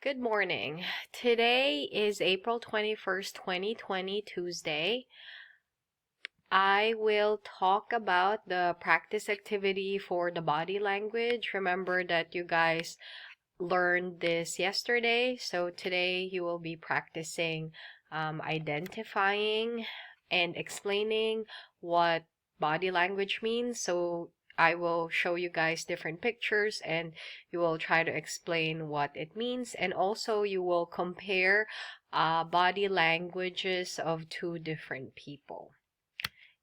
Good morning. Today is April 21st, 2020, Tuesday. I will talk about the practice activity for the body language. Remember that you guys learned this yesterday. So today you will be practicing identifying and explaining what body language means. So I will show you guys different pictures and you will try to explain what it means. And also you will compare body languages of two different people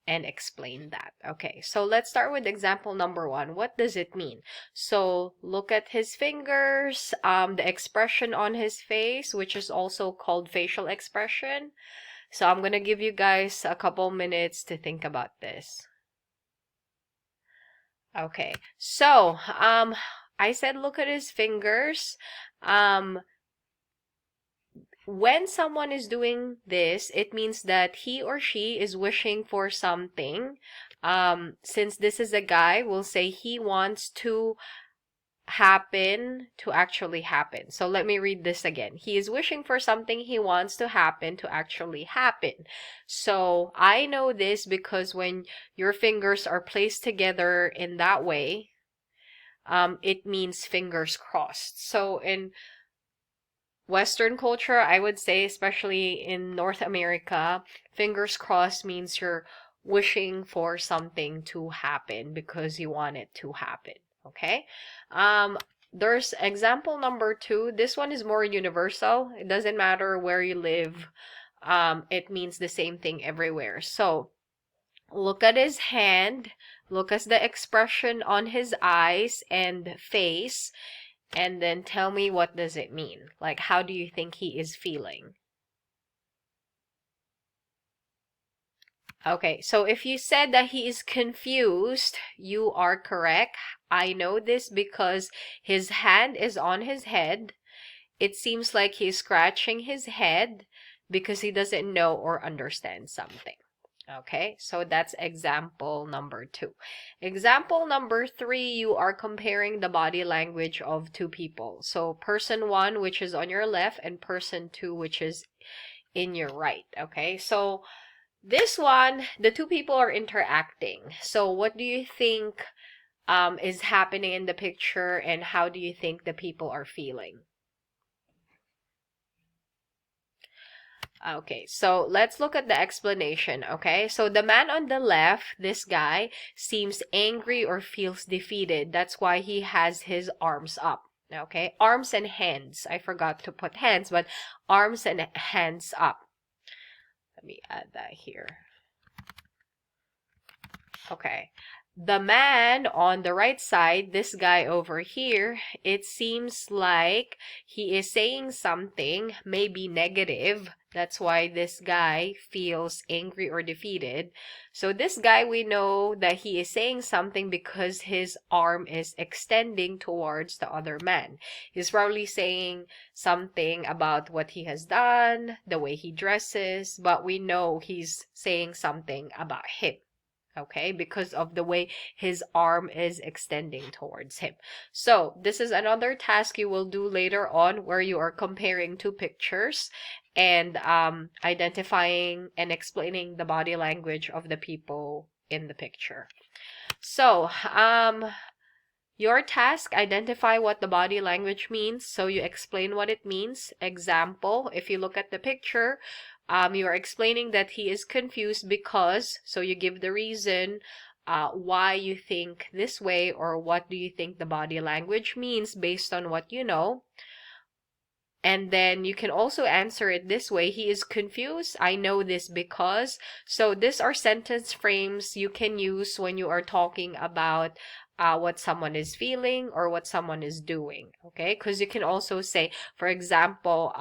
and explain that. Okay, so let's start with example number one. What does it mean? So look at his fingers, the expression on his face, which is also called facial expression. So I'm gonna give you guys a couple minutes to think about this. Okay, so I said look at his fingers. When someone is doing this, it means that he or she is wishing for something. Since this is a guy, we'll say he wants to happen to actually happen. So let me read this again. He is wishing for something he wants to happen to actually happen. So I know this because when your fingers are placed together in that way, it means fingers crossed. So in Western culture, I would say, especially in North America, fingers crossed means you're wishing for something to happen because you want it to happen. Okay? There's example number two. This one is more universal. It doesn't matter where you live. It means the same thing everywhere. So, look at his hand. Look at the expression on his eyes and face. And then tell me, what does it mean? Like, how do you think he is feeling? Okay, so if you said that he is confused, you are correct. I know this because his hand is on his head. It seems like he's scratching his head because he doesn't know or understand something. Okay, so that's example number two. Example number three, you are comparing the body language of two people. So person one, which is on your left, and person two, which is in your right. Okay, so this one, the two people are interacting. So what do you think is happening in the picture, and how do you think the people are feeling? Okay, so let's look at the explanation, okay? So the man on the left, this guy, seems angry or feels defeated. That's why he has his arms up, okay? Arms and hands. I forgot to put hands, but arms and hands up. Let me add that here. Okay. The man on the right side, this guy over here, it seems like he is saying something, maybe negative. That's why this guy feels angry or defeated. So this guy, we know that he is saying something because his arm is extending towards the other man. He's probably saying something about what he has done, the way he dresses, but we know he's saying something about him. Okay, because of the way his arm is extending towards him. So this is another task you will do later on where you are comparing two pictures and identifying and explaining the body language of the people in the picture. So your task, identify what the body language means. So you explain what it means. Example, if you look at the picture, you are explaining that he is confused because, so you give the reason why you think this way, or what do you think the body language means based on what you know. And then you can also answer it this way: he is confused. I know this because. So these are sentence frames you can use when you are talking about what someone is feeling or what someone is doing. Okay, because you can also say, for example,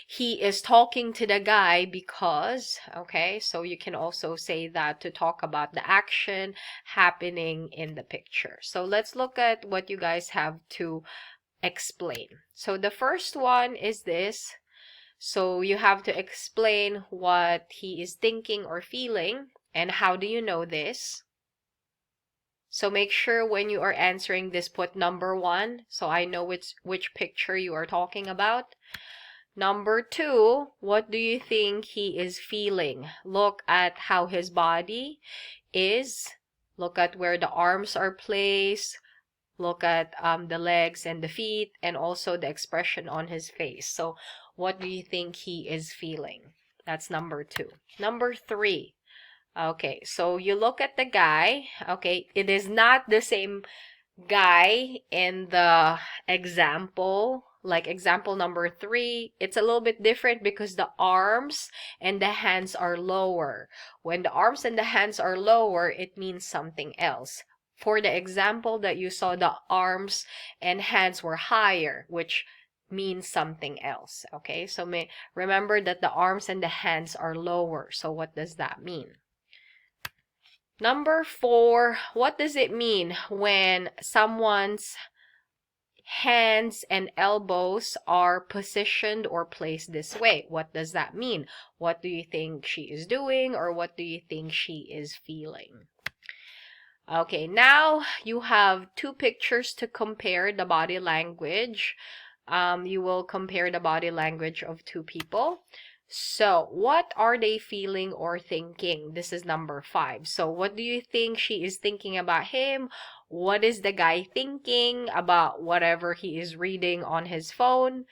he is talking to the guy because, okay, so you can also say that to talk about the action happening in the picture. So let's look at what you guys have to explain. So the first one is this. So you have to explain what he is thinking or feeling, and how do you know this? So make sure when you are answering this, put number 1 so I know which picture you are talking about. Number 2, what do you think he is feeling? Look at how his body is. Look at where the arms are placed. Look at the legs and the feet, and also the expression on his face. So what do you think he is feeling? That's number 2. Number 3. Okay, so you look at the guy. Okay, it is not the same guy in the example. Like example number 3, it's a little bit different because the arms and the hands are lower. When the arms and the hands are lower, it means something else. For the example that you saw, the arms and hands were higher, which means something else. Okay, so remember that the arms and the hands are lower. So what does that mean? Number 4, what does it mean when someone's hands and elbows are positioned or placed this way? What does that mean? What do you think she is doing, or what do you think she is feeling? Okay, now you have 2 pictures to compare the body language. You will compare the body language of 2 people. So, what are they feeling or thinking? This is number 5. So, what do you think she is thinking about him? What is the guy thinking about whatever he is reading on his phone?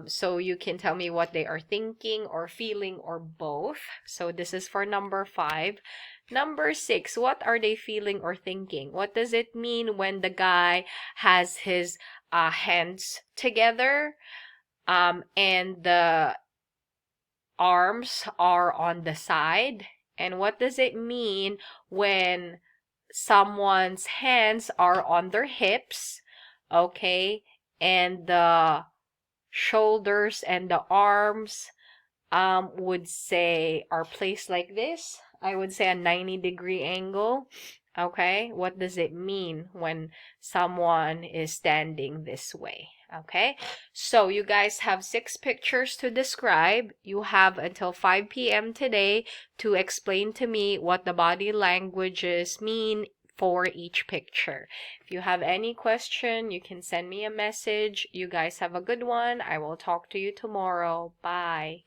So you can tell me what they are thinking or feeling, or both. So this is for number 5. Number 6, what are they feeling or thinking? What does it mean when the guy has his hands together and the arms are on the side? And what does it mean when someone's hands are on their hips, okay, and the shoulders and the arms would say are placed like this? I would say a 90-degree angle. Okay, what does it mean when someone is standing this way? Okay, so you guys have 6 pictures to describe. You have until 5 p.m. today to explain to me what the body languages mean for each picture. If you have any question, you can send me a message. You guys have a good one. I will talk to you tomorrow. Bye.